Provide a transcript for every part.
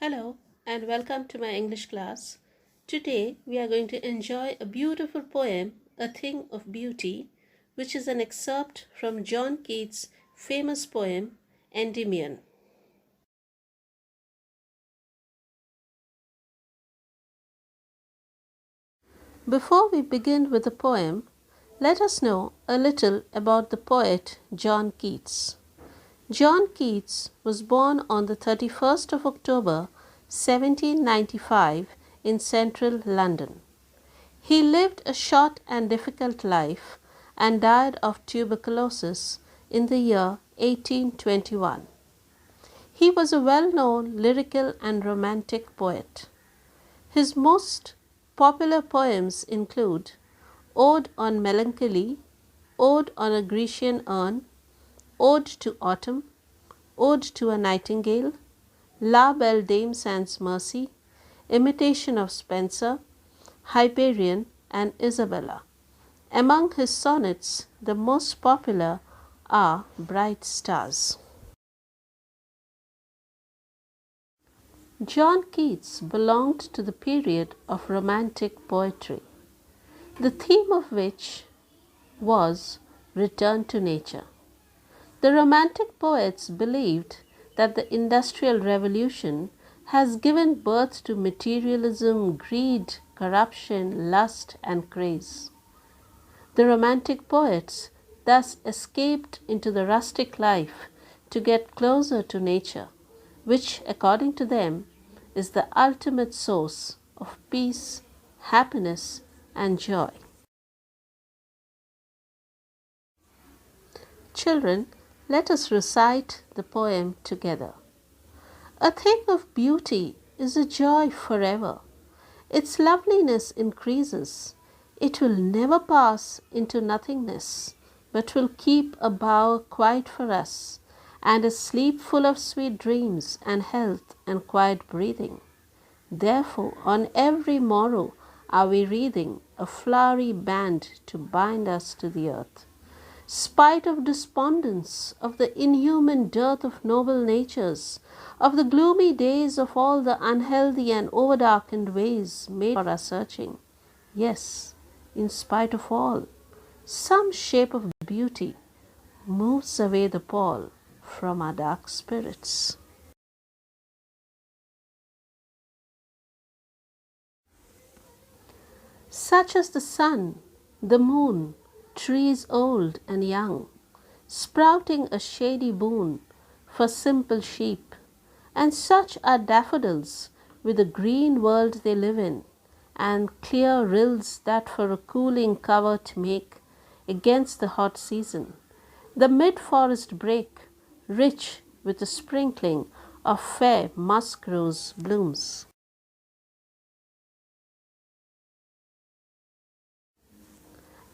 Hello and welcome to my English class. Today we are going to enjoy a beautiful poem, A Thing of Beauty, which is an excerpt from John Keats' famous poem, Endymion. Before we begin with the poem, let us know a little about the poet John Keats. John Keats was born on the 31st of October 1795 in central London. He lived a short and difficult life and died of tuberculosis in the year 1821. He was a well-known lyrical and romantic poet. His most popular poems include Ode on Melancholy, Ode on a Grecian Urn, Ode to Autumn, Ode to a Nightingale, La Belle Dame Sans Mercy, Imitation of Spenser, Hyperion, and Isabella. Among his sonnets, the most popular are Bright Stars. John Keats belonged to the period of Romantic poetry, the theme of which was return to nature. The Romantic poets believed that the Industrial Revolution has given birth to materialism, greed, corruption, lust, and craze. The Romantic poets thus escaped into the rustic life to get closer to nature, which, according to them, is the ultimate source of peace, happiness, and joy. Children, let us recite the poem together. A thing of beauty is a joy forever. Its loveliness increases. It will never pass into nothingness, but will keep a bower quiet for us, and a sleep full of sweet dreams and health and quiet breathing. Therefore, on every morrow are we wreathing a flowery band to bind us to the earth. Spite of despondence, of the inhuman dearth of noble natures, of the gloomy days of all the unhealthy and overdarkened ways made for our searching. Yes, in spite of all, some shape of beauty moves away the pall from our dark spirits. Such as the sun, the moon, trees old and young, sprouting a shady boon for simple sheep, and such are daffodils with the green world they live in, and clear rills that for a cooling covert make against the hot season, the mid-forest brake, rich with a sprinkling of fair musk rose blooms.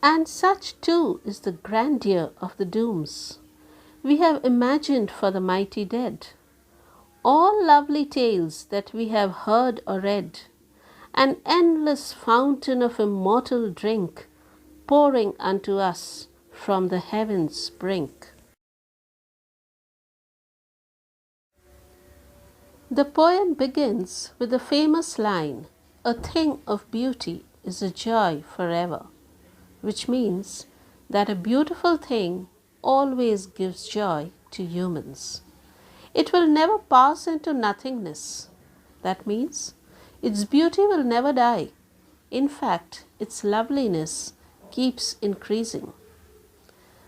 And such too is the grandeur of the dooms we have imagined for the mighty dead, all lovely tales that we have heard or read, an endless fountain of immortal drink pouring unto us from the heavens' brink. The poem begins with the famous line, "A thing of beauty is a joy forever," which means that a beautiful thing always gives joy to humans. It will never pass into nothingness. That means its beauty will never die. In fact, its loveliness keeps increasing.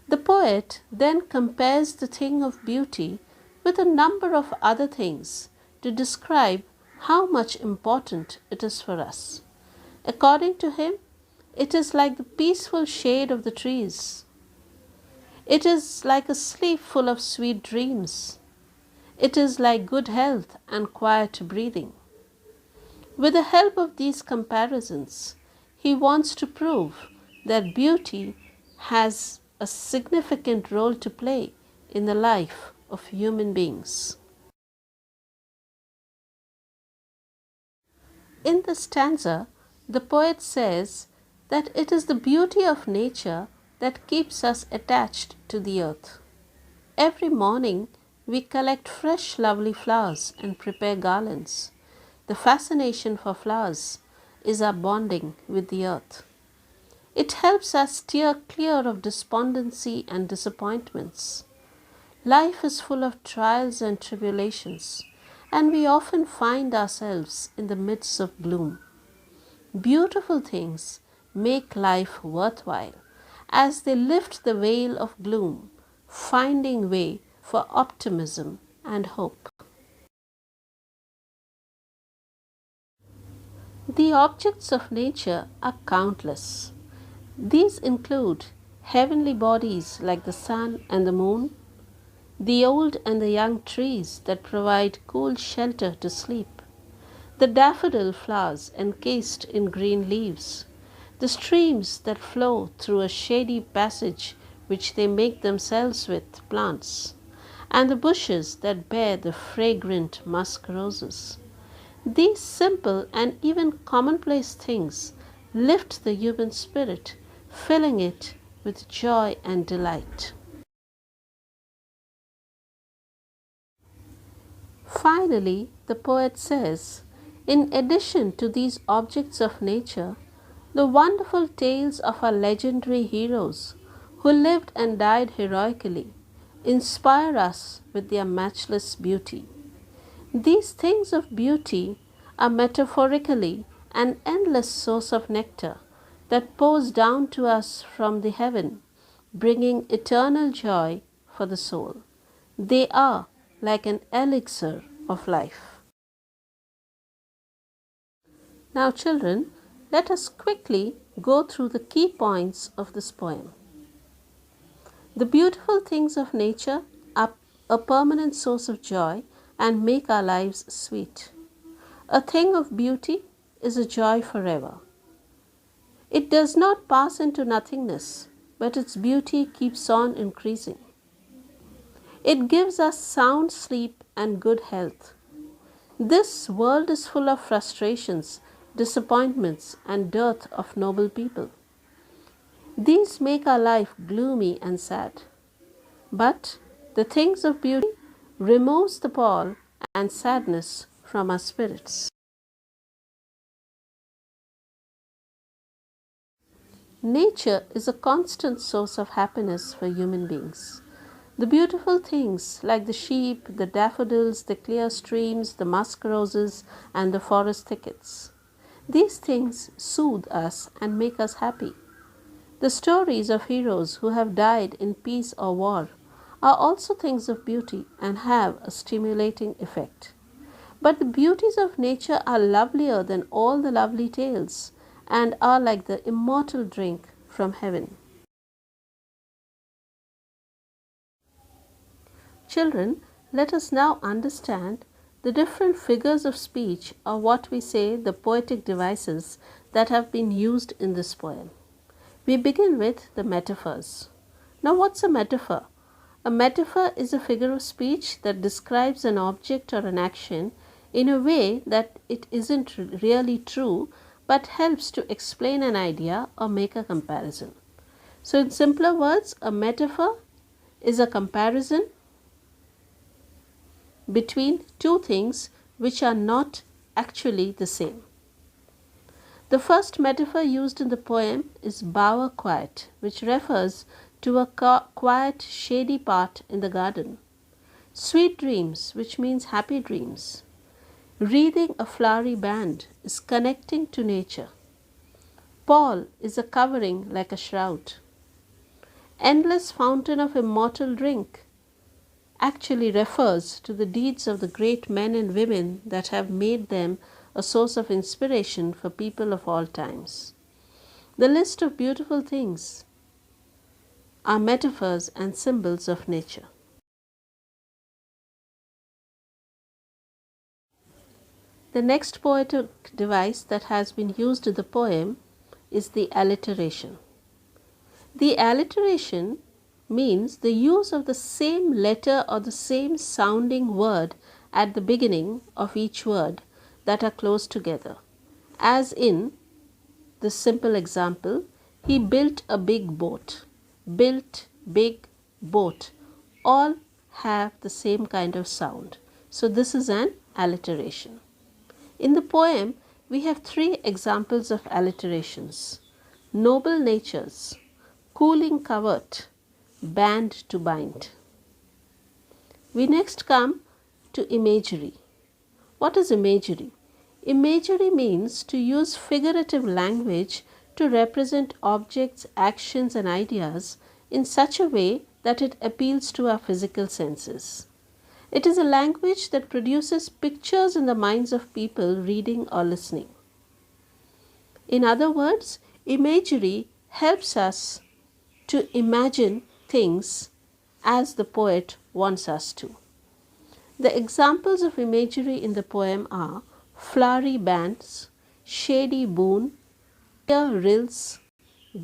The poet then compares the thing of beauty with a number of other things to describe how much important it is for us. According to him, it is like the peaceful shade of the trees. It is like a sleep full of sweet dreams. It is like good health and quiet breathing. With the help of these comparisons, he wants to prove that beauty has a significant role to play in the life of human beings. In the stanza, the poet says that it is the beauty of nature that keeps us attached to the earth. Every morning, we collect fresh, lovely flowers and prepare garlands. The fascination for flowers is our bonding with the earth. It helps us steer clear of despondency and disappointments. Life is full of trials and tribulations, and we often find ourselves in the midst of gloom. Beautiful things make life worthwhile as they lift the veil of gloom, finding way for optimism and hope. The objects of nature are countless. These include heavenly bodies like the sun and the moon, the old and the young trees that provide cool shelter to sleep, the daffodil flowers encased in green leaves, the streams that flow through a shady passage which they make themselves with plants, and the bushes that bear the fragrant musk roses. These simple and even commonplace things lift the human spirit, filling it with joy and delight. Finally, the poet says, in addition to these objects of nature, the wonderful tales of our legendary heroes who lived and died heroically inspire us with their matchless beauty. These things of beauty are metaphorically an endless source of nectar that pours down to us from the heaven, bringing eternal joy for the soul. They are like an elixir of life. Now, children, let us quickly go through the key points of this poem. The beautiful things of nature are a permanent source of joy and make our lives sweet. A thing of beauty is a joy forever. It does not pass into nothingness, but its beauty keeps on increasing. It gives us sound sleep and good health. This world is full of frustrations, disappointments, and dearth of noble people. These make our life gloomy and sad. But the things of beauty removes the pall and sadness from our spirits. Nature is a constant source of happiness for human beings. The beautiful things like the sheep, the daffodils, the clear streams, the musk roses, and the forest thickets. These things soothe us and make us happy. The stories of heroes who have died in peace or war are also things of beauty and have a stimulating effect. But the beauties of nature are lovelier than all the lovely tales and are like the immortal drink from heaven. Children, let us now understand the different figures of speech, or what we say the poetic devices that have been used in this poem. We begin with the metaphors. Now, what's a metaphor? A metaphor is a figure of speech that describes an object or an action in a way that it isn't really true but helps to explain an idea or make a comparison. So, in simpler words, a metaphor is a comparison between two things which are not actually the same. The first metaphor used in the poem is bower quiet, which refers to a quiet, shady part in the garden. Sweet dreams, which means happy dreams. Wreathing a flowery band is connecting to nature. Pall is a covering like a shroud. Endless fountain of immortal drink actually refers to the deeds of the great men and women that have made them a source of inspiration for people of all times. The list of beautiful things are metaphors and symbols of nature. The next poetic device that has been used in the poem is the alliteration. The alliteration means the use of the same letter or the same sounding word at the beginning of each word that are close together. As in the simple example, he built a big boat. Built, big, boat, all have the same kind of sound. So this is an alliteration. In the poem, we have 3 examples of alliterations: noble natures, cooling covert, band to bind. We next come to imagery. What is imagery? Imagery means to use figurative language to represent objects, actions, and ideas in such a way that it appeals to our physical senses. It is a language that produces pictures in the minds of people reading or listening. In other words, imagery helps us to imagine things as the poet wants us to. The examples of imagery in the poem are flowery bands, shady boon, clear rills,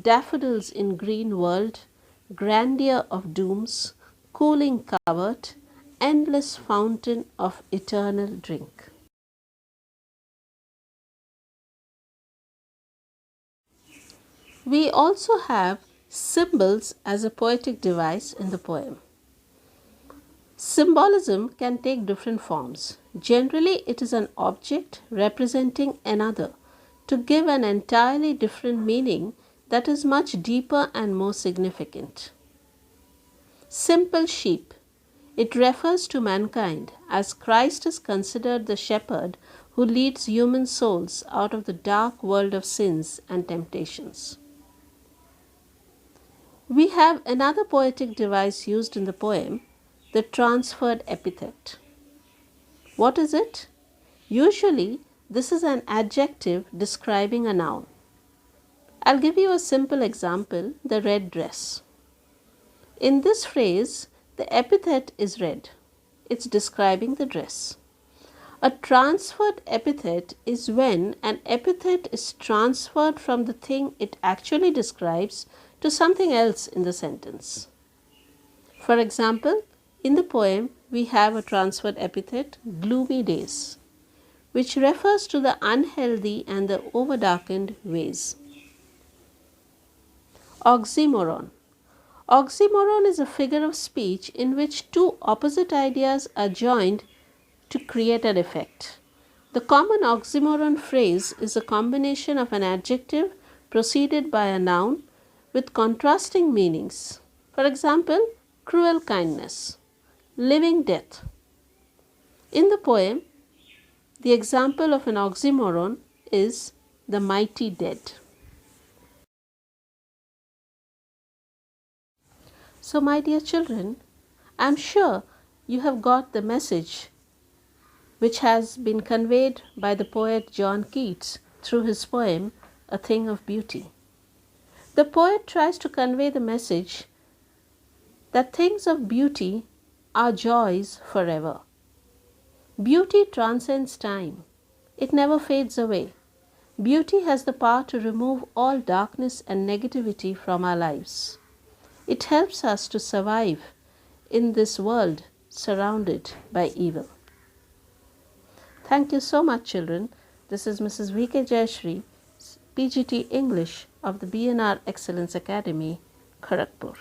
daffodils in green world, grandeur of dooms, cooling covert, endless fountain of eternal drink. We also have symbols as a poetic device in the poem. Symbolism can take different forms. Generally, it is an object representing another to give an entirely different meaning that is much deeper and more significant. Simple sheep. It refers to mankind as Christ is considered the shepherd who leads human souls out of the dark world of sins and temptations. We have another poetic device used in the poem, the transferred epithet. What is it? Usually, this is an adjective describing a noun. I'll give you a simple example, the red dress. In this phrase, the epithet is red. It's describing the dress. A transferred epithet is when an epithet is transferred from the thing it actually describes to something else in the sentence. For example, in the poem, we have a transferred epithet, gloomy days, which refers to the unhealthy and the overdarkened ways. Oxymoron. Oxymoron is a figure of speech in which 2 opposite ideas are joined to create an effect. The common oxymoron phrase is a combination of an adjective preceded by a noun with contrasting meanings. For example, cruel kindness, living death. In the poem, the example of an oxymoron is the mighty dead. So, my dear children, I am sure you have got the message which has been conveyed by the poet John Keats through his poem, A Thing of Beauty. The poet tries to convey the message that things of beauty are joys forever. Beauty transcends time. It never fades away. Beauty has the power to remove all darkness and negativity from our lives. It helps us to survive in this world surrounded by evil. Thank you so much, children. This is Mrs. V.K. Jayashree, PGT English of the BNR Excellence Academy, Kharagpur.